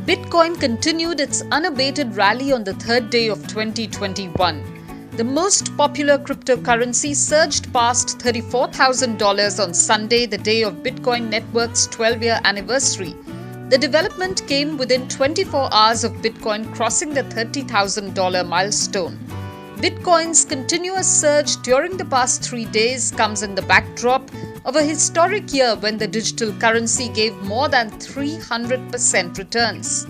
Bitcoin continued its unabated rally on the third day of 2021. The most popular cryptocurrency surged past $34,000 on Sunday, the day of Bitcoin Network's 12-year anniversary. The development came within 24 hours of Bitcoin crossing the $30,000 milestone. Bitcoin's continuous surge during the past 3 days comes in the backdrop of a historic year when the digital currency gave more than 300% returns.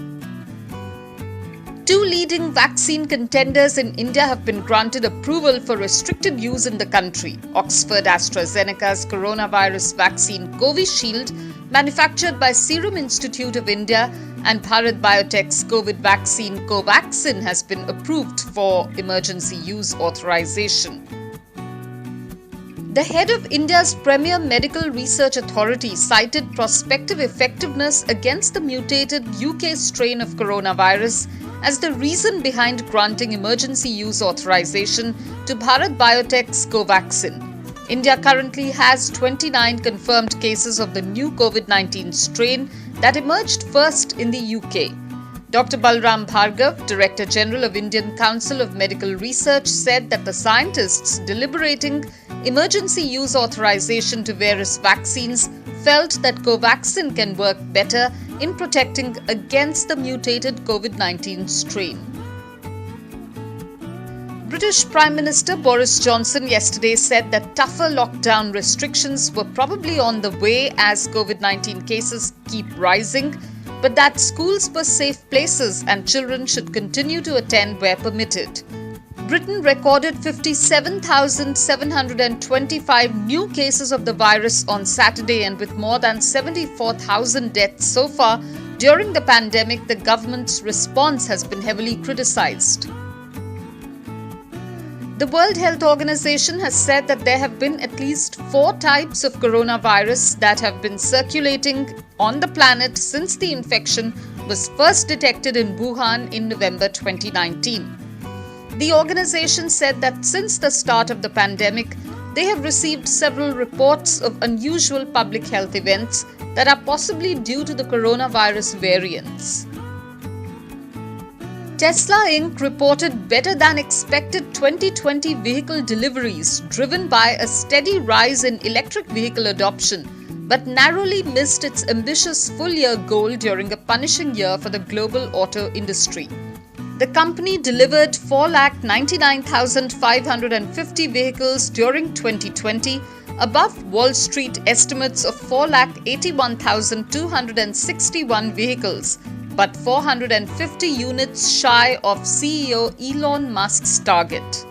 Two leading vaccine contenders in India have been granted approval for restricted use in the country. Oxford AstraZeneca's coronavirus vaccine Covishield, manufactured by Serum Institute of India, and Bharat Biotech's COVID vaccine Covaxin has been approved for emergency use authorization. The head of India's premier medical research authority cited prospective effectiveness against the mutated UK strain of coronavirus as the reason behind granting emergency use authorization to Bharat Biotech's Covaxin. India currently has 29 confirmed cases of the new COVID-19 strain that emerged first in the UK. Dr. Balram Bhargav, Director General of Indian Council of Medical Research, said that the scientists deliberating emergency use authorization to various vaccines felt that Covaxin can work better in protecting against the mutated COVID-19 strain. British Prime Minister Boris Johnson yesterday said that tougher lockdown restrictions were probably on the way as COVID-19 cases keep rising, but that schools were safe places and children should continue to attend where permitted. Britain recorded 57,725 new cases of the virus on Saturday, and with more than 74,000 deaths so far during the pandemic, the government's response has been heavily criticized. The World Health Organization has said that there have been at least 4 types of coronavirus that have been circulating on the planet since the infection was first detected in Wuhan in November 2019. The organization said that since the start of the pandemic, they have received several reports of unusual public health events that are possibly due to the coronavirus variants. Tesla Inc. reported better than expected 2020 vehicle deliveries driven by a steady rise in electric vehicle adoption, but narrowly missed its ambitious full-year goal during a punishing year for the global auto industry. The company delivered 499,550 vehicles during 2020, above Wall Street estimates of 481,261 vehicles, but 450 units shy of CEO Elon Musk's target.